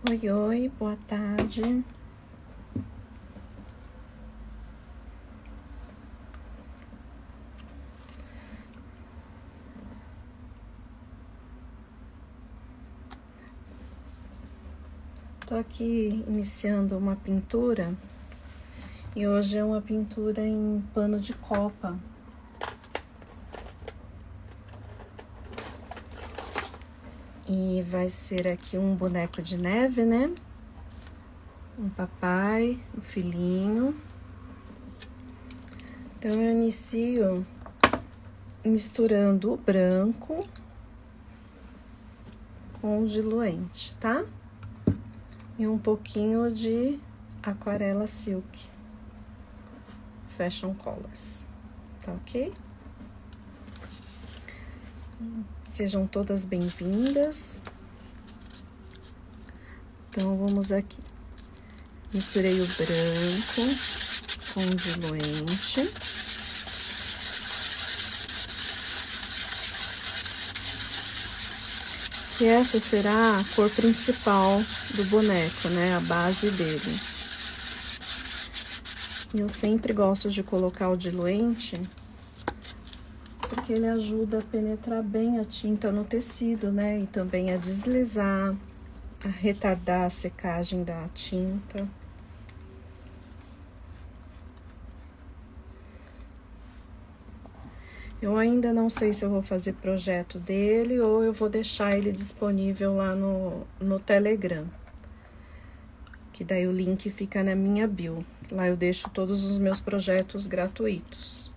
Oi, oi, boa tarde. Tô aqui iniciando uma pintura e hoje é uma pintura em pano de copa. E vai ser aqui um boneco de neve, né? Um papai, um filhinho. Então eu inicio misturando o branco com o diluente, tá? E um pouquinho de aquarela silk Fashion Colors, tá ok? Sejam todas bem-vindas. Então, vamos aqui. Misturei o branco com o diluente. E essa será a cor principal do boneco, né? A base dele. Eu sempre gosto de colocar o diluente porque ele ajuda a penetrar bem a tinta no tecido, né? E também a deslizar, a retardar a secagem da tinta. Eu ainda não sei se eu vou fazer projeto dele ou eu vou deixar ele disponível lá no Telegram. Que daí o link fica na minha bio. Lá eu deixo todos os meus projetos gratuitos.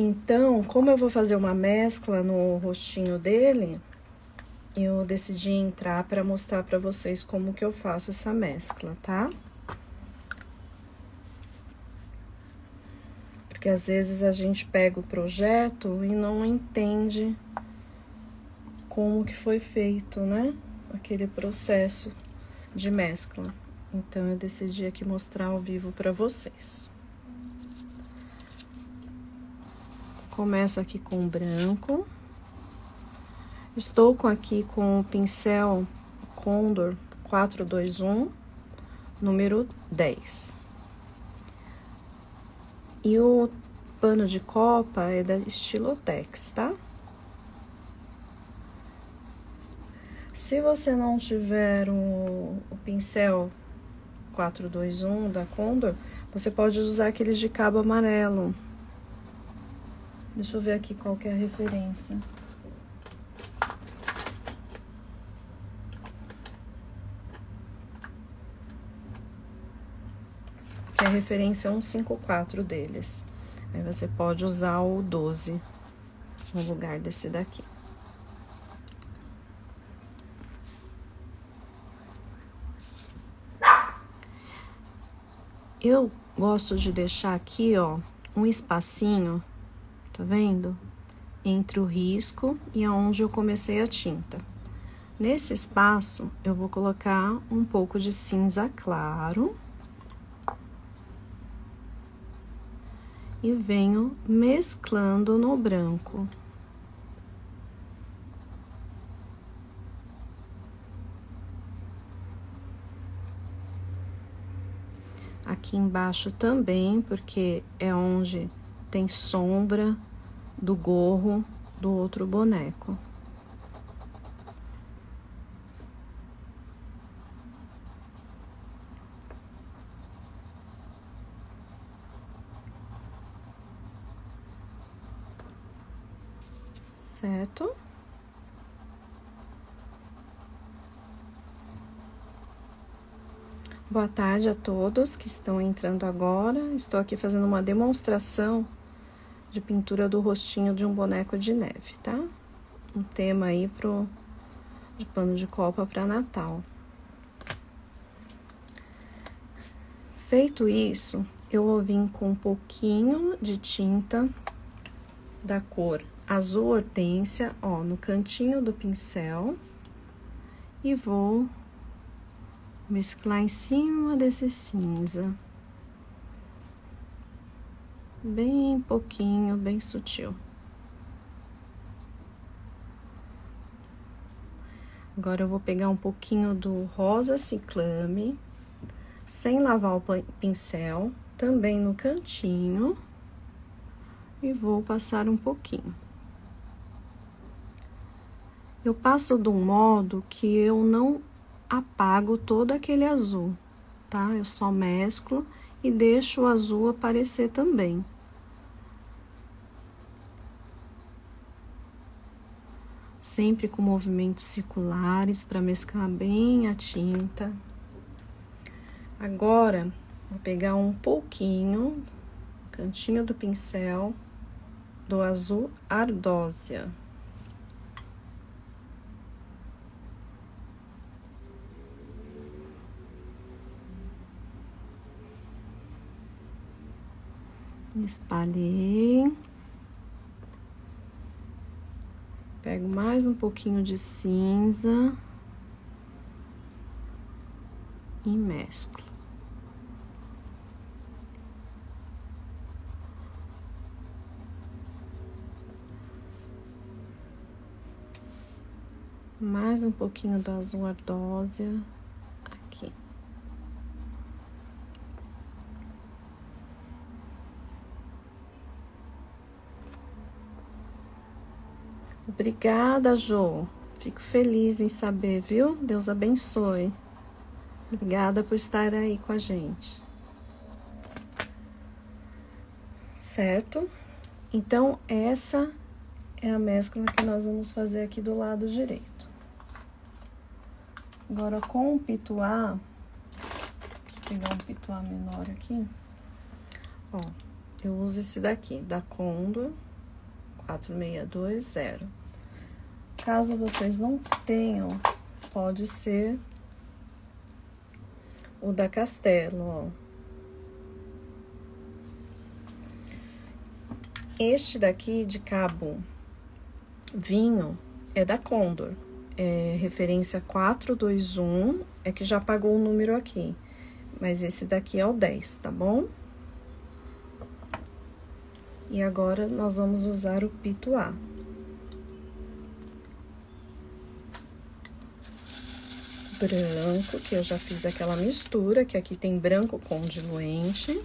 Então, como eu vou fazer uma mescla no rostinho dele, eu decidi entrar para mostrar para vocês como que eu faço essa mescla, tá? Porque às vezes a gente pega o projeto e não entende como que foi feito, né? Aquele processo de mescla. Então, eu decidi aqui mostrar ao vivo para vocês. Começo aqui com o branco. Estou aqui com o pincel Condor 421, número 10. E o pano de copa é da Estilotex, tá? Se você não tiver o pincel 421 da Condor, você pode usar aqueles de cabo amarelo. Deixa eu ver aqui qual que é a referência. Que é a referência 154 deles. Aí você pode usar o 12 no lugar desse daqui. Eu gosto de deixar aqui, ó, um espacinho, tá vendo? Entre o risco e aonde eu comecei a tinta. Nesse espaço, eu vou colocar um pouco de cinza claro. E venho mesclando no branco. Aqui embaixo também, porque é onde tem sombra do gorro do outro boneco. Certo? Boa tarde a todos que estão entrando agora. Estou aqui fazendo uma demonstração de pintura do rostinho de um boneco de neve, tá? Um tema aí de pano de copa para Natal. Feito isso, eu vou vir com um pouquinho de tinta da cor azul hortênsia, ó, no cantinho do pincel, e vou mesclar em cima desse cinza. Bem pouquinho, bem sutil. Agora, eu vou pegar um pouquinho do rosa ciclame, sem lavar o pincel, também no cantinho, e vou passar um pouquinho. Eu passo de um modo que eu não apago todo aquele azul, tá? Eu só mesclo e deixo o azul aparecer também. Sempre com movimentos circulares para mesclar bem a tinta. Agora, vou pegar um pouquinho, no cantinho do pincel, do azul ardósia. Espalhei. Pego mais um pouquinho de cinza e mesclo. Mais um pouquinho do azul ardósia aqui. Obrigada, Jô. Fico feliz em saber, viu? Deus abençoe. Obrigada por estar aí com a gente. Certo? Então, essa é a mescla que nós vamos fazer aqui do lado direito. Agora, com o pituá, vou pegar um pituá menor aqui. Ó, eu uso esse daqui, da Condor 4620. Caso vocês não tenham, pode ser o da Castelo, ó. Este daqui de cabo vinho é da Condor, é referência 421, é que já pagou o número aqui, mas esse daqui é o 10, tá bom? E agora, nós vamos usar o pituá. Branco, que eu já fiz aquela mistura, que aqui tem branco com diluente.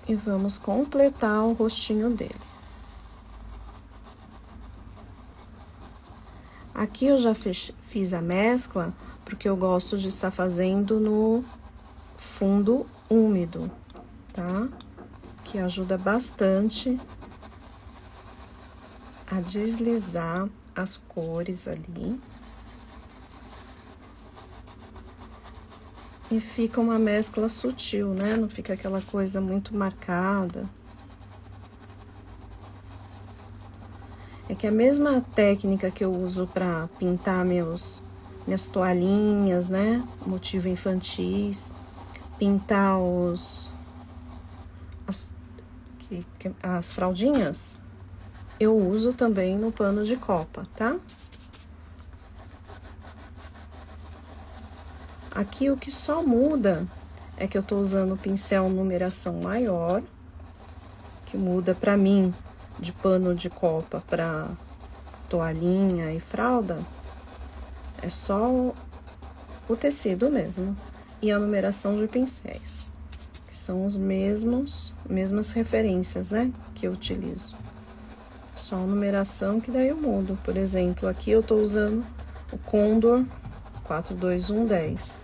E vamos completar o rostinho dele. Aqui eu já fiz a mescla, porque eu gosto de estar fazendo no fundo úmido, tá? Que ajuda bastante a deslizar as cores ali. E fica uma mescla sutil, né? Não fica aquela coisa muito marcada. É que a mesma técnica que eu uso pra pintar minhas toalhinhas, né? Motivo infantis. Pintar as fraldinhas, eu uso também no pano de copa, tá? Aqui o que só muda é que eu tô usando o pincel numeração maior, que muda pra mim de pano de copa pra toalhinha e fralda, é só o tecido mesmo, e a numeração de pincéis, que são os mesmas referências, né, que eu utilizo. Só a numeração que daí eu mudo. Por exemplo, aqui eu tô usando o Condor 42110.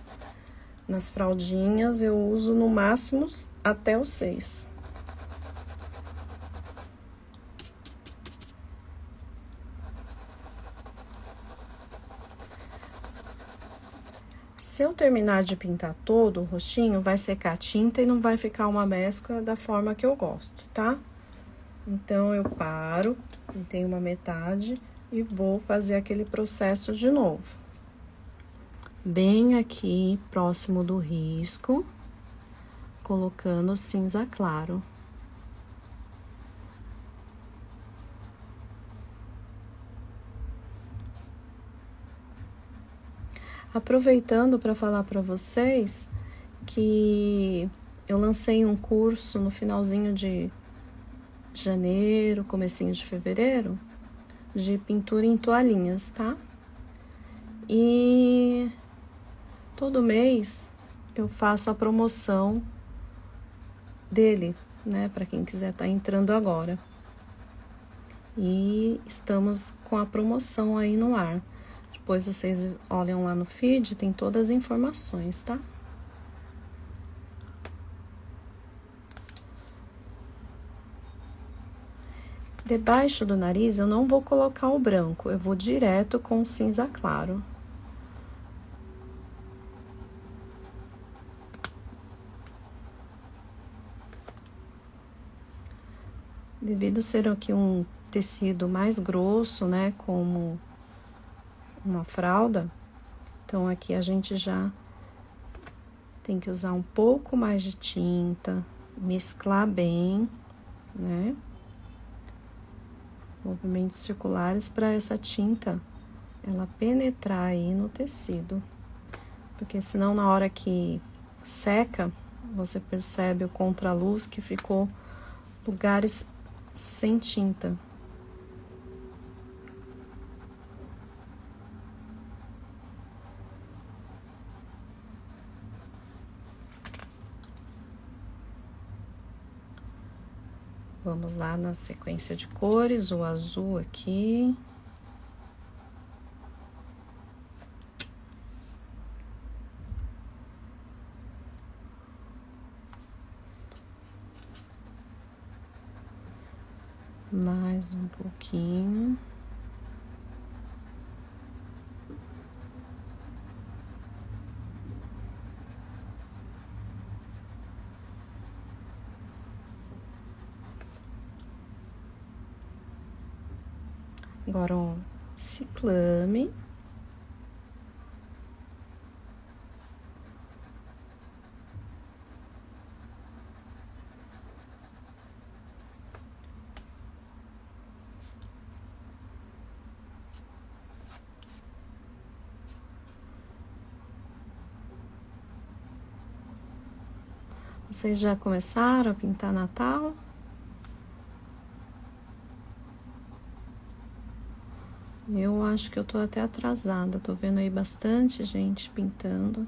Nas fraldinhas eu uso no máximo até o 6. Se eu terminar de pintar todo o rostinho, vai secar a tinta e não vai ficar uma mescla da forma que eu gosto, tá? Então, eu paro, pintei uma metade e vou fazer aquele processo de novo. Bem aqui, próximo do risco, colocando cinza claro. Aproveitando para falar para vocês que eu lancei um curso no finalzinho de janeiro, comecinho de fevereiro, de pintura em toalhinhas, tá? E todo mês eu faço a promoção dele, né? Para quem quiser tá entrando agora. E estamos com a promoção aí no ar. Depois vocês olham lá no feed, tem todas as informações, tá? Debaixo do nariz eu não vou colocar o branco, eu vou direto com o cinza claro. Devido ser aqui um tecido mais grosso, né, como uma fralda, então aqui a gente já tem que usar um pouco mais de tinta, mesclar bem, né? Movimentos circulares para essa tinta ela penetrar aí no tecido. Porque senão na hora que seca, você percebe o contraluz que ficou lugares sem tinta. Vamos lá na sequência de cores, o azul aqui. Mais um pouquinho. Agora, um ciclame. Vocês já começaram a pintar Natal? Eu acho que eu tô até atrasada, tô vendo aí bastante gente pintando.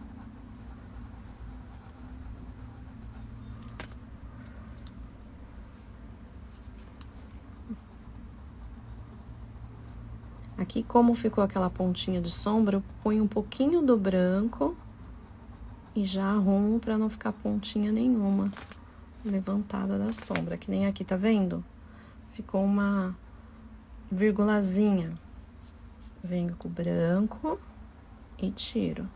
Aqui, como ficou aquela pontinha de sombra, eu ponho um pouquinho do branco e já arrumo pra não ficar pontinha nenhuma levantada da sombra, que nem aqui, tá vendo? Ficou uma virgulazinha. Venho com o branco e tiro.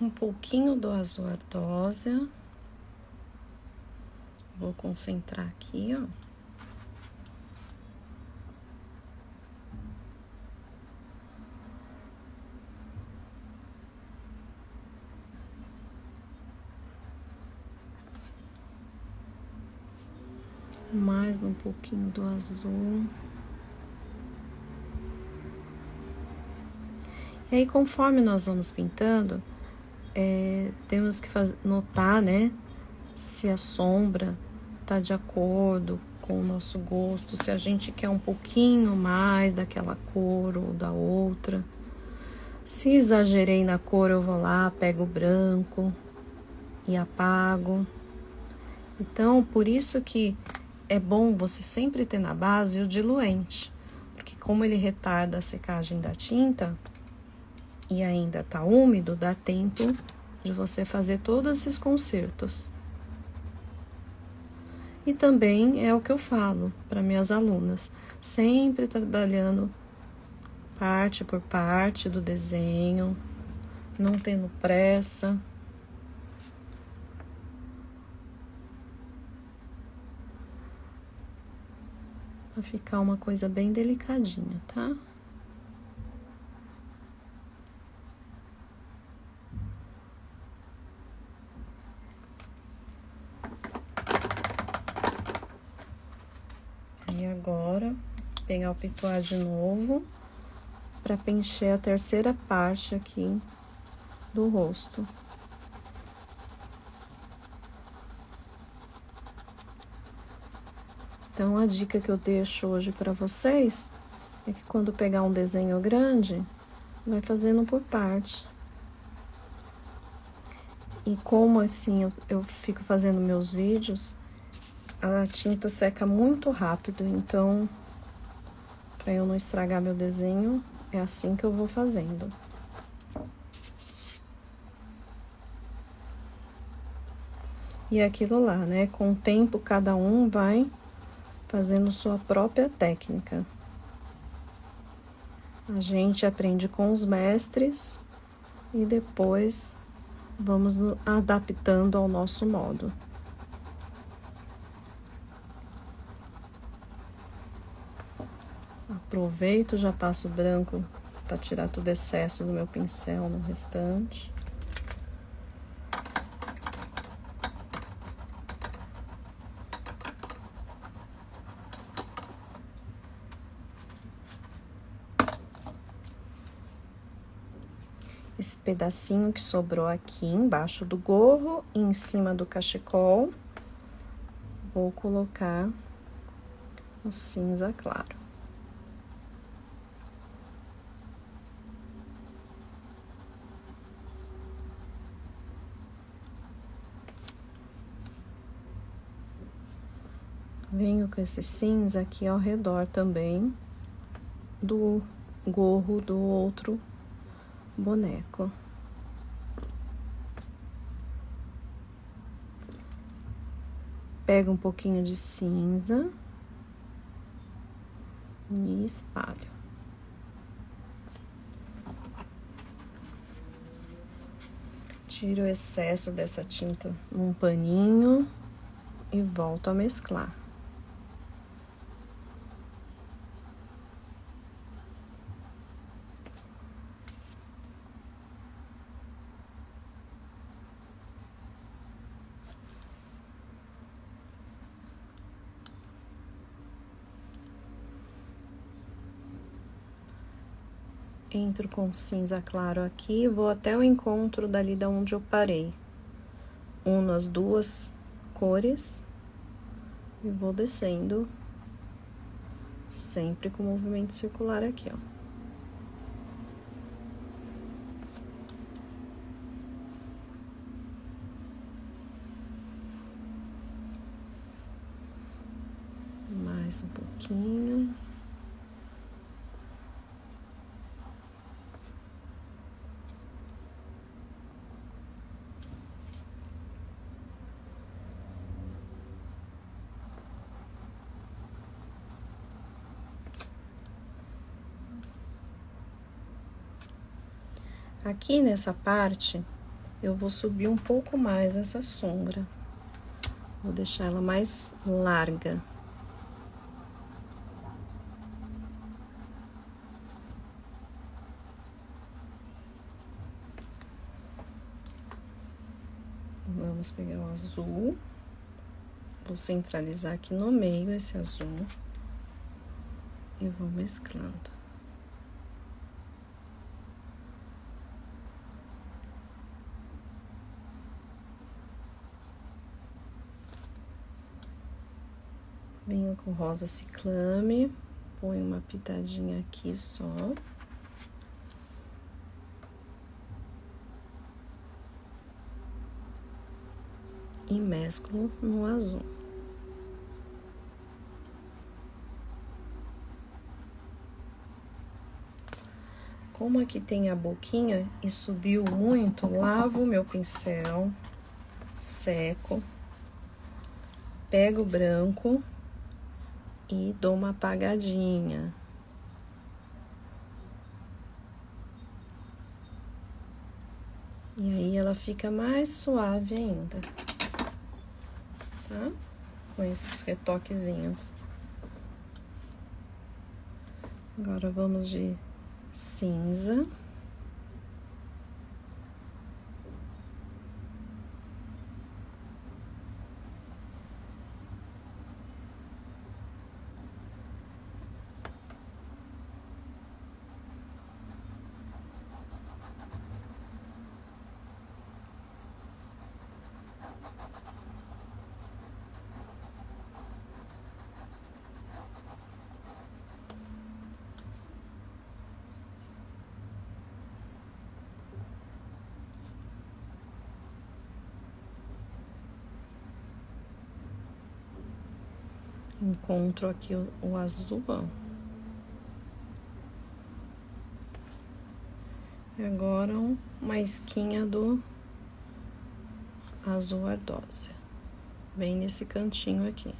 Um pouquinho do azul ardósia. Vou concentrar aqui, ó. Mais um pouquinho do azul. E aí, conforme nós vamos pintando, temos que notar, né, se a sombra tá de acordo com o nosso gosto, se a gente quer um pouquinho mais daquela cor ou da outra. Se exagerei na cor, eu vou lá, pego o branco e apago. Então, por isso que é bom você sempre ter na base o diluente, porque como ele retarda a secagem da tinta e ainda tá úmido, dá tempo de você fazer todos esses consertos. E também é o que eu falo para minhas alunas, sempre trabalhando parte por parte do desenho, não tendo pressa. Pra ficar uma coisa bem delicadinha, tá? E agora, pegar o picoar de novo para preencher a terceira parte aqui do rosto. Então, a dica que eu deixo hoje para vocês é que quando pegar um desenho grande, vai fazendo por parte. E como assim eu fico fazendo meus vídeos, a tinta seca muito rápido, então, para eu não estragar meu desenho, é assim que eu vou fazendo. E é aquilo lá, né? Com o tempo, cada um vai fazendo sua própria técnica. A gente aprende com os mestres e depois vamos adaptando ao nosso modo. Aproveito, já passo branco para tirar todo o excesso do meu pincel no restante. Esse pedacinho que sobrou aqui embaixo do gorro e em cima do cachecol, vou colocar o cinza claro. Venho com esse cinza aqui ao redor também do gorro do outro boneco. Pego um pouquinho de cinza e espalho. Tiro o excesso dessa tinta num paninho e volto a mesclar. Entro com cinza claro aqui, vou até o encontro dali da onde eu parei. Uno as duas cores e vou descendo, sempre com movimento circular aqui, ó. Mais um pouquinho. Aqui nessa parte, eu vou subir um pouco mais essa sombra. Vou deixar ela mais larga. Vamos pegar o azul. Vou centralizar aqui no meio esse azul. E vou mesclando. Venho com rosa ciclame, ponho uma pitadinha aqui só. E mesclo no azul. Como aqui tem a boquinha e subiu muito, lavo o meu pincel, seco, pego o branco e dou uma apagadinha. E aí ela fica mais suave ainda, tá? Com esses retoquezinhos. Agora vamos de cinza. Encontro aqui o azul, ó. E agora uma esquinha do azul ardósia, bem nesse cantinho aqui.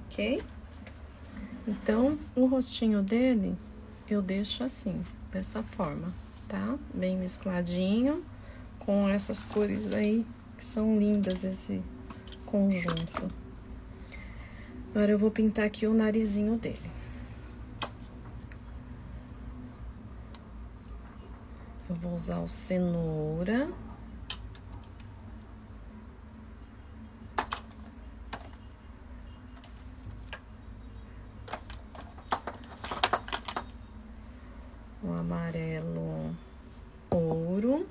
Ok? Então, o rostinho dele eu deixo assim, dessa forma, tá? Bem mescladinho com essas cores aí, que são lindas esse conjunto. Agora eu vou pintar aqui o narizinho dele. Eu vou usar o cenoura. O amarelo ouro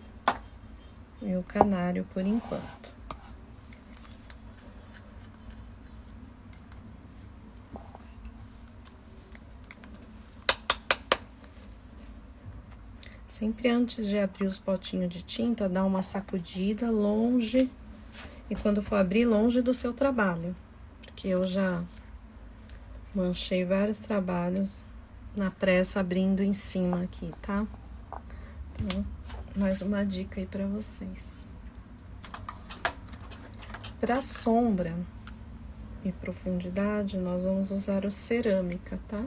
e o canário por enquanto. Sempre antes de abrir os potinhos de tinta, dá uma sacudida longe, e quando for abrir, longe do seu trabalho. Porque eu já manchei vários trabalhos na pressa abrindo em cima aqui, tá? Então, mais uma dica aí pra vocês. Pra sombra e profundidade, nós vamos usar o cerâmica, tá?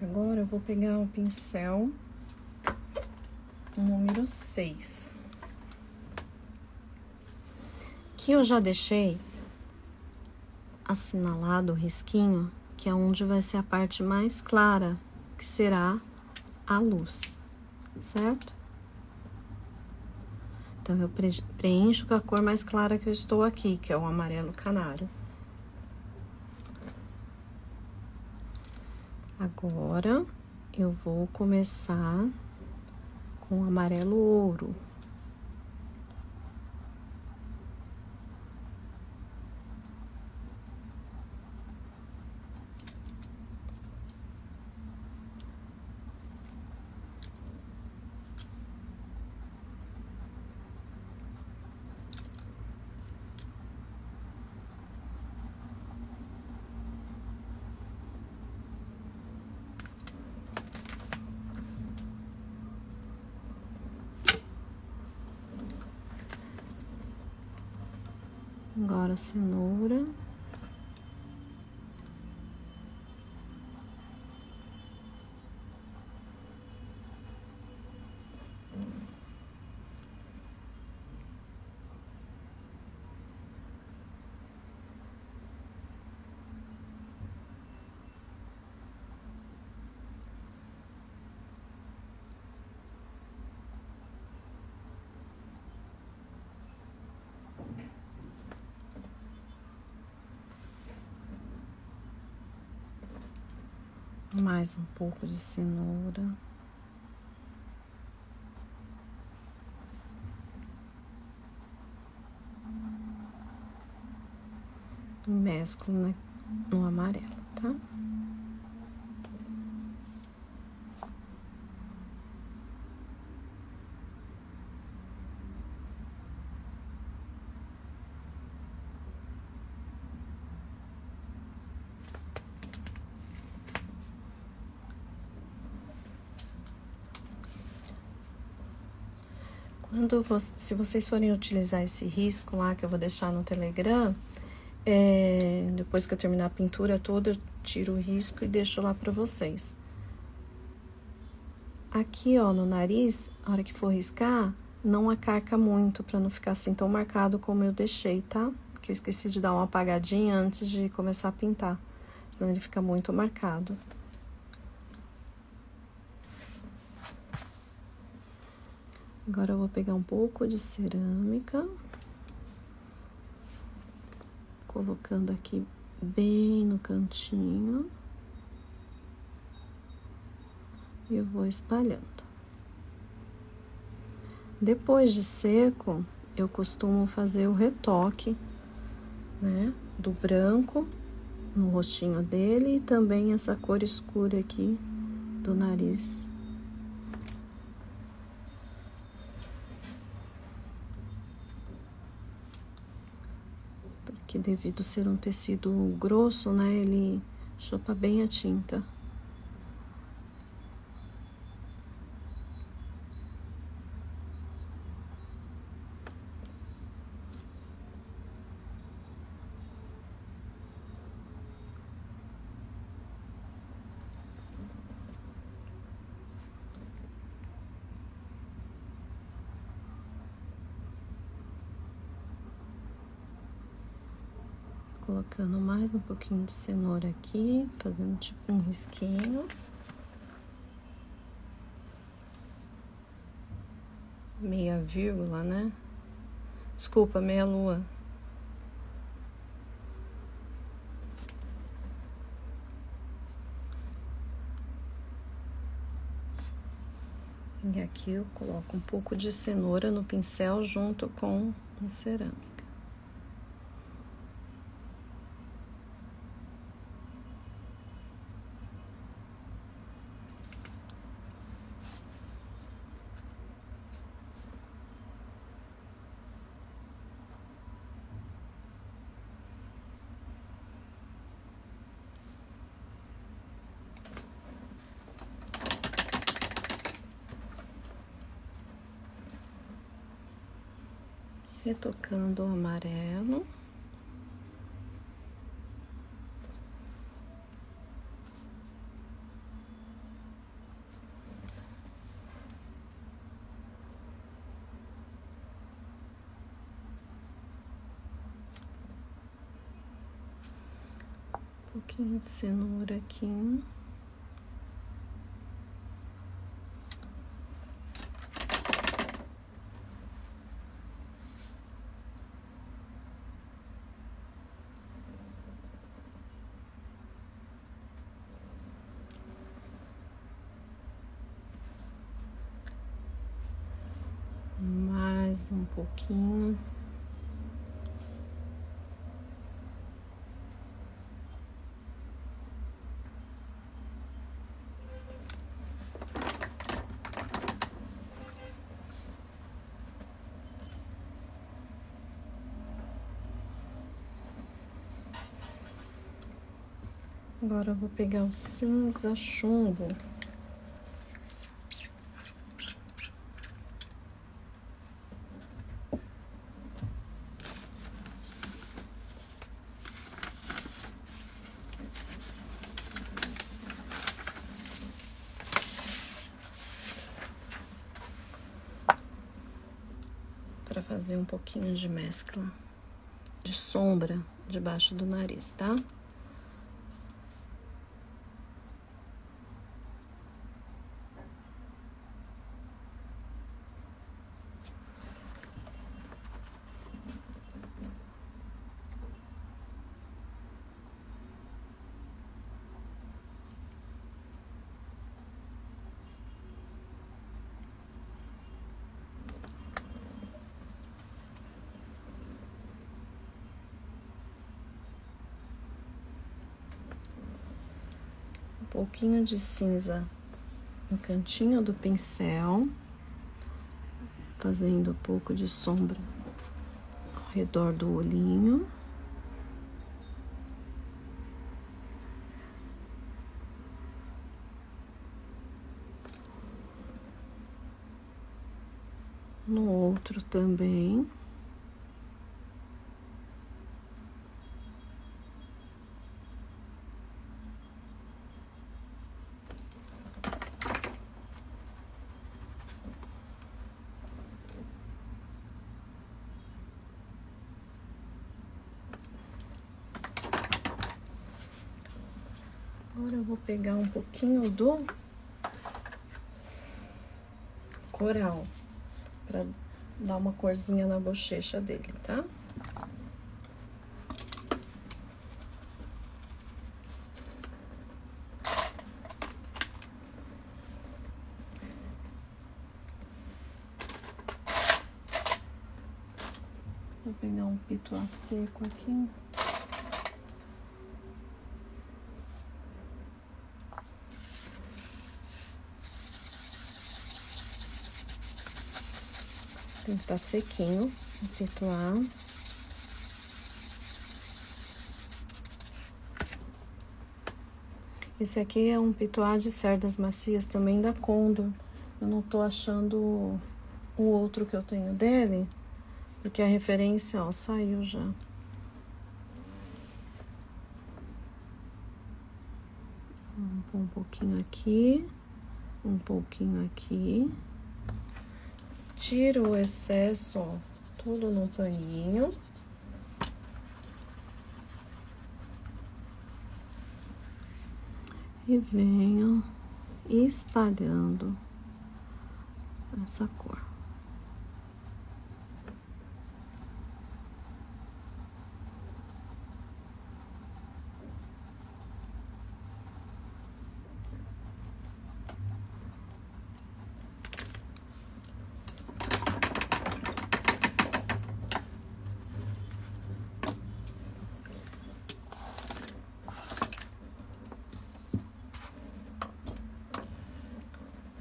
Agora eu vou pegar o pincel número 6. Que eu já deixei assinalado o risquinho, que é onde vai ser a parte mais clara, que será a luz, certo? Então, eu preencho com a cor mais clara que eu estou aqui, que é o amarelo canário. Agora, eu vou começar com o amarelo ouro. Agora, cenoura. Mais um pouco de cenoura. E mesclo no amarelo, tá? Se vocês forem utilizar esse risco lá, que eu vou deixar no Telegram, depois que eu terminar a pintura toda, eu tiro o risco e deixo lá pra vocês. Aqui, ó, no nariz, a hora que for riscar, não acarca muito, pra não ficar assim tão marcado como eu deixei, tá? Porque eu esqueci de dar uma apagadinha antes de começar a pintar, senão ele fica muito marcado. Agora, eu vou pegar um pouco de cerâmica, colocando aqui bem no cantinho, e eu vou espalhando. Depois de seco, eu costumo fazer o retoque, né, do branco no rostinho dele e também essa cor escura aqui do nariz. Porque devido ser um tecido grosso, né, ele chupa bem a tinta. Colocando mais um pouquinho de cenoura aqui, fazendo tipo um risquinho. Meia vírgula, né? Desculpa, meia lua. E aqui eu coloco um pouco de cenoura no pincel junto com a cerâmica. Retocando o amarelo. Um pouquinho de cenoura aqui. Mais um pouquinho. Agora eu vou pegar o cinza chumbo. Para fazer um pouquinho de mescla de sombra debaixo do nariz, tá? Um pouquinho de cinza no cantinho do pincel, fazendo um pouco de sombra ao redor do olhinho. No outro também. Agora eu vou pegar um pouquinho do coral pra dar uma corzinha na bochecha dele, tá? Vou pegar um pituá seco aqui. Tem que estar sequinho o pituá. Esse aqui é um pituá de cerdas macias também da Condor. Eu não tô achando o outro que eu tenho dele, porque a referência, ó, saiu já. Vou pôr um pouquinho aqui, um pouquinho aqui. Tiro o excesso, ó, tudo no paninho. E venho espalhando essa cor.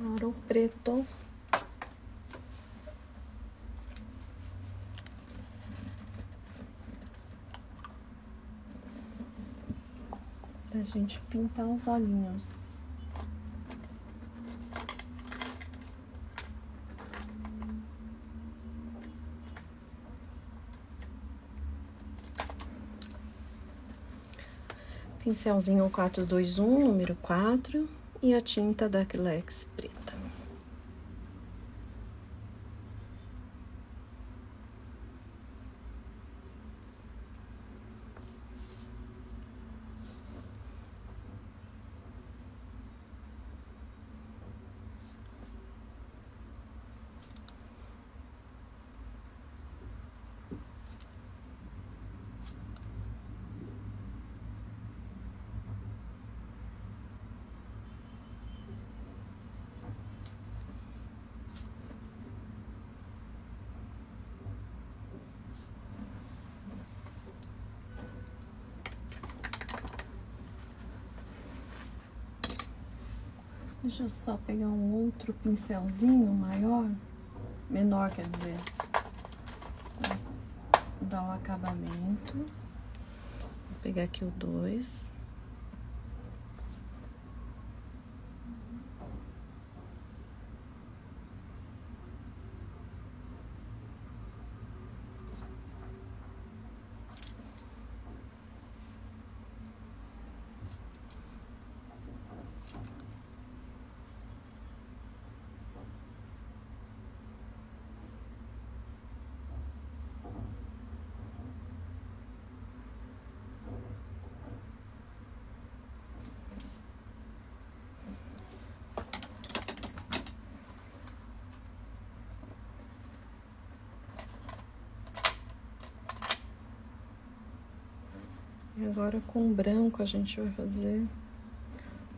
Agora o preto. Pra gente pintar os olhinhos. Pincelzinho 421, número 4, e a tinta da Acrylex preta. Deixa eu só pegar um outro pincelzinho maior, menor, quer dizer, pra dar o acabamento. Vou pegar aqui o 2. E agora com branco a gente vai fazer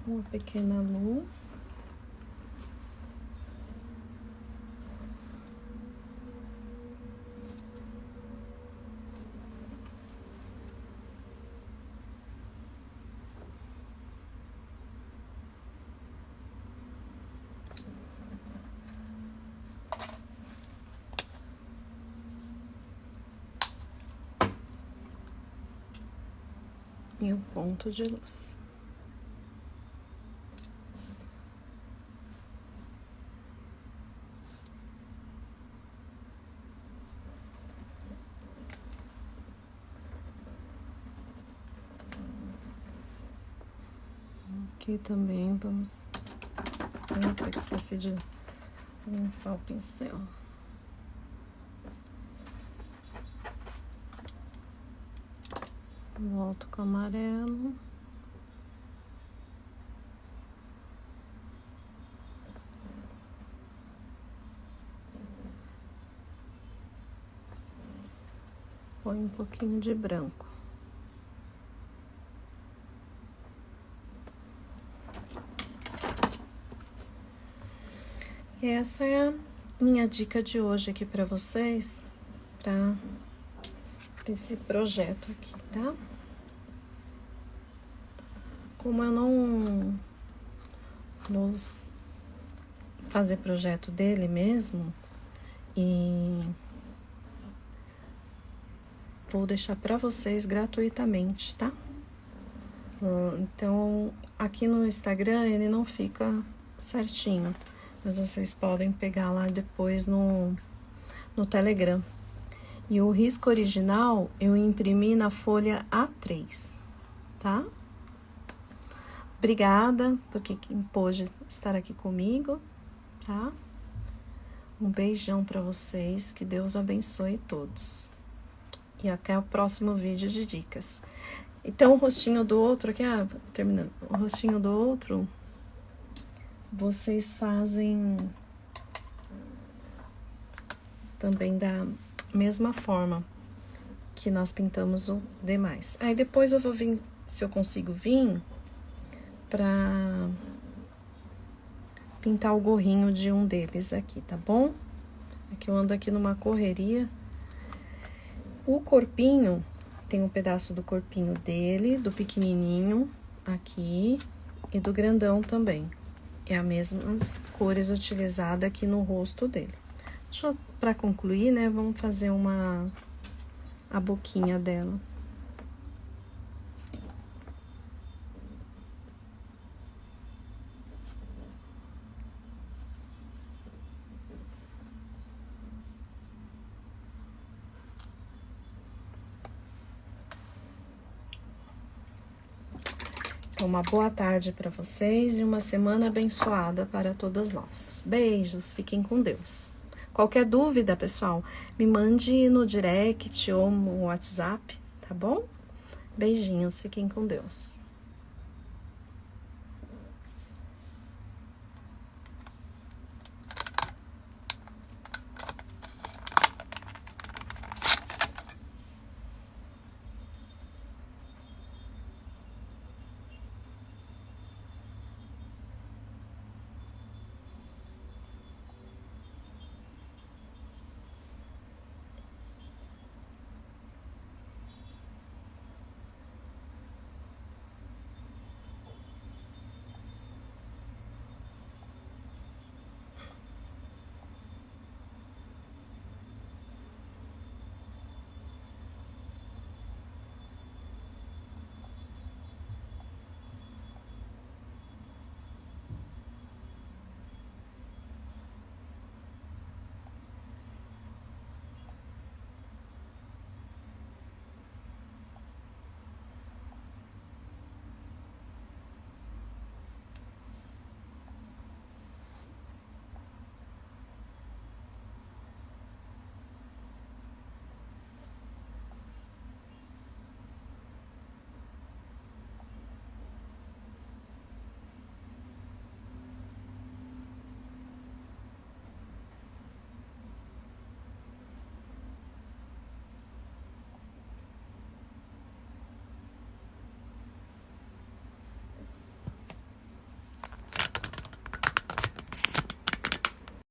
uma pequena luz. E o ponto de luz. Aqui também vamos... Eita, que esqueci de limpar o pincel. Volto com o amarelo. ponho um pouquinho de branco. E essa é a minha dica de hoje aqui para vocês, para esse projeto aqui, tá? Como eu não vou fazer projeto dele mesmo, e vou deixar para vocês gratuitamente, tá? Então, aqui no Instagram ele não fica certinho, mas vocês podem pegar lá depois no Telegram. E o risco original eu imprimi na folha A3, tá? Obrigada por quem pôde estar aqui comigo, tá? Um beijão para vocês, que Deus abençoe todos. E até o próximo vídeo de dicas. Então, o rostinho do outro aqui, terminando. O rostinho do outro, vocês fazem também da mesma forma que nós pintamos o demais. Aí depois eu vou vir, se eu consigo vir, pra pintar o gorrinho de um deles aqui, tá bom? É que eu ando aqui numa correria. O corpinho, tem um pedaço do corpinho dele, do pequenininho aqui e do grandão também. É as mesmas cores utilizadas aqui no rosto dele. Pra concluir, né, vamos fazer a boquinha dela. Uma boa tarde para vocês e uma semana abençoada para todos nós. Beijos, fiquem com Deus. Qualquer dúvida, pessoal, me mande no direct ou no WhatsApp, tá bom? Beijinhos, fiquem com Deus.